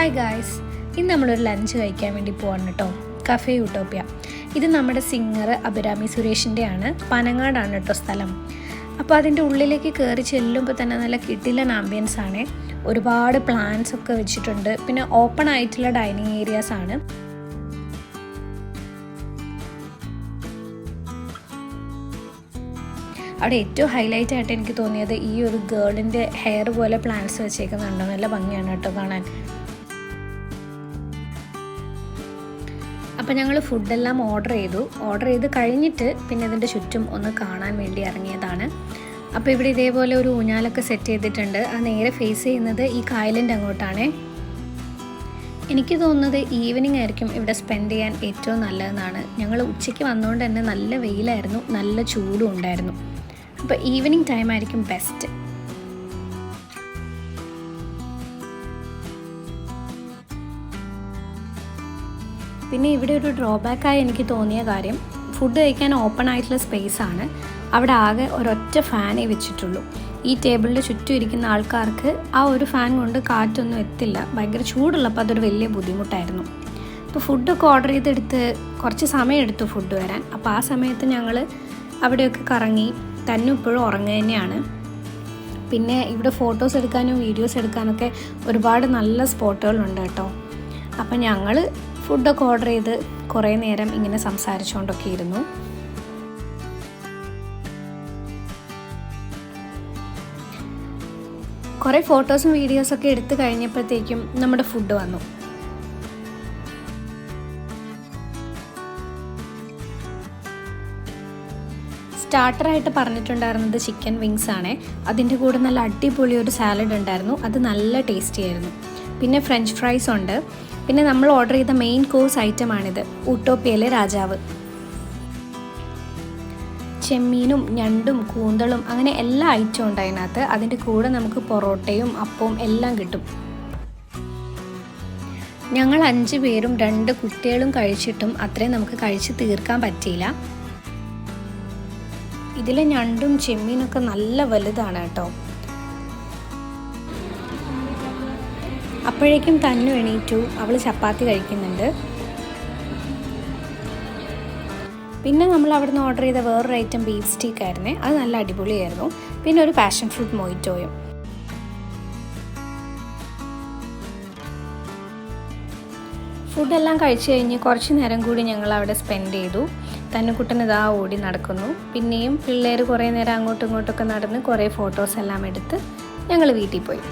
Hi guys, ഇന്ന് നമ്മളൊരു lunch കഴിക്കാൻ വേണ്ടി പോവാണ് കേട്ടോ. കഫേ യൂട്ടോപ്യ. ഇത് നമ്മുടെ സിംഗർ അഭിരാമി സുരേഷിൻ്റെയാണ്. പനങ്ങാടാണ് കേട്ടോ സ്ഥലം. അപ്പോൾ അതിൻ്റെ ഉള്ളിലേക്ക് കയറി ചെല്ലുമ്പോൾ തന്നെ നല്ല കിടിലൻ ആംബിയൻസ് ആണ്. ഒരുപാട് പ്ലാന്റ്സ് ഒക്കെ വെച്ചിട്ടുണ്ട്. പിന്നെ ഓപ്പൺ ആയിട്ടുള്ള ഡൈനിങ് ഏരിയാസ് ആണ്. അവിടെ ഏറ്റവും ഹൈലൈറ്റ് ആയിട്ട് എനിക്ക് തോന്നിയത് ഈ ഒരു ഗേളിൻ്റെ ഹെയർ പോലെ പ്ലാന്റ്സ് വെച്ചേക്കുന്നുണ്ടോ. നല്ല ഭംഗിയാണ് കേട്ടോ കാണാൻ. അപ്പോൾ ഞങ്ങൾ ഫുഡെല്ലാം ഓർഡർ ചെയ്ത് കഴിഞ്ഞിട്ട് പിന്നെ ഇതിൻ്റെ ചുറ്റും ഒന്ന് കാണാൻ വേണ്ടി ഇറങ്ങിയതാണ്. അപ്പോൾ ഇവിടെ ഇതേപോലെ ഒരു ഊഞ്ഞാലൊക്കെ സെറ്റ് ചെയ്തിട്ടുണ്ട്. അത് നേരെ ഫേസ് ചെയ്യുന്നത് ഈ കായലിൻ്റെ അങ്ങോട്ടാണ്. എനിക്ക് തോന്നുന്നത് ഈവനിങ് ആയിരിക്കും ഇവിടെ സ്പെൻഡ് ചെയ്യാൻ ഏറ്റവും നല്ലതെന്നാണ്. ഞങ്ങൾ ഉച്ചയ്ക്ക് വന്നുകൊണ്ട് തന്നെ നല്ല വെയിലായിരുന്നു, നല്ല ചൂടും ഉണ്ടായിരുന്നു. അപ്പോൾ ഈവനിങ് ടൈം ആയിരിക്കും ബെസ്റ്റ്. പിന്നെ ഇവിടെ ഒരു ഡ്രോബാക്കായി എനിക്ക് തോന്നിയ കാര്യം, ഫുഡ് കഴിക്കാൻ ഓപ്പൺ ആയിട്ടുള്ള സ്പേസ് ആണ്. അവിടെ ആകെ ഒരൊറ്റ ഫാനേ വെച്ചിട്ടുള്ളൂ. ഈ ടേബിളിൻ്റെ ചുറ്റും ഇരിക്കുന്ന ആൾക്കാർക്ക് ആ ഒരു ഫാൻ കൊണ്ട് കാറ്റൊന്നും എത്തില്ല. ഭയങ്കര ചൂടുള്ളപ്പോൾ അതൊരു വലിയ ബുദ്ധിമുട്ടായിരുന്നു. അപ്പോൾ ഫുഡൊക്കെ ഓർഡർ ചെയ്തെടുത്ത് കുറച്ച് സമയം എടുത്തു ഫുഡ് വരാൻ. അപ്പോൾ ആ സമയത്ത് ഞങ്ങൾ അവിടെയൊക്കെ കറങ്ങി. തന്നെ ഇപ്പോഴും ഉറങ്ങുക തന്നെയാണ്. പിന്നെ ഇവിടെ ഫോട്ടോസ് എടുക്കാനും വീഡിയോസ് എടുക്കാനൊക്കെ ഒരുപാട് നല്ല സ്പോട്ടുകളുണ്ട് കേട്ടോ. അപ്പം ഞങ്ങൾ ഫുഡൊക്കെ ഓർഡർ ചെയ്ത് കുറേ നേരം ഇങ്ങനെ സംസാരിച്ചുകൊണ്ടൊക്കെ ഇരുന്നു. കുറേ ഫോട്ടോസും വീഡിയോസൊക്കെ എടുത്ത് കഴിഞ്ഞപ്പോഴത്തേക്കും നമ്മുടെ ഫുഡ് വന്നു. സ്റ്റാർട്ടറായിട്ട് പറഞ്ഞിട്ടുണ്ടായിരുന്നത് ചിക്കൻ വിങ്സ് ആണ്. അതിൻ്റെ കൂടെ നല്ല അടിപൊളി ഒരു സാലഡ് ഉണ്ടായിരുന്നു. അത് നല്ല ടേസ്റ്റി ആയിരുന്നു. പിന്നെ ഫ്രഞ്ച് ഫ്രൈസ് ഉണ്ട്. പിന്നെ നമ്മൾ ഓർഡർ ചെയ്ത മെയിൻ കോഴ്സ് ഐറ്റമാണിത്, ഊട്ടോപ്യയിലെ രാജാവ്. ചെമ്മീനും ഞണ്ടും കൂന്തളും അങ്ങനെ എല്ലാ ഐറ്റവും ഉണ്ട് അതിനകത്ത്. അതിൻ്റെ കൂടെ നമുക്ക് പൊറോട്ടയും അപ്പവും എല്ലാം കിട്ടും. ഞങ്ങൾ 5 പേരും 2 കുട്ടികളും കഴിച്ചിട്ടും അത്രയും നമുക്ക് കഴിച്ച് തീർക്കാൻ പറ്റിയില്ല. ഇതിലെ ഞണ്ടും ചെമ്മീനൊക്കെ നല്ല വലുതാണ് കേട്ടോ. അപ്പോഴേക്കും തന്നു എണീറ്റു. അവൾ ചപ്പാത്തി കഴിക്കുന്നുണ്ട്. പിന്നെ നമ്മൾ അവിടെ നിന്ന് ഓർഡർ ചെയ്ത വേറൊരു ഐറ്റം ബീഫ് സ്റ്റീക്ക് ആയിരുന്നേ. അത് നല്ല അടിപൊളിയായിരുന്നു. പിന്നെ ഒരു പാഷൻ ഫ്രൂട്ട് മൊയ്റ്റോയും. ഫുഡെല്ലാം കഴിച്ചു കഴിഞ്ഞ് കുറച്ച് നേരം കൂടി ഞങ്ങൾ അവിടെ സ്പെൻഡ് ചെയ്തു. തന്നുകുട്ടൻ ഇതാ ഓടി നടക്കുന്നു. പിന്നെയും പിള്ളേർ കുറേ നേരം അങ്ങോട്ടും ഇങ്ങോട്ടൊക്കെ നടന്ന് കുറേ ഫോട്ടോസ് എല്ലാം എടുത്ത് ഞങ്ങൾ വീട്ടിൽ പോയി.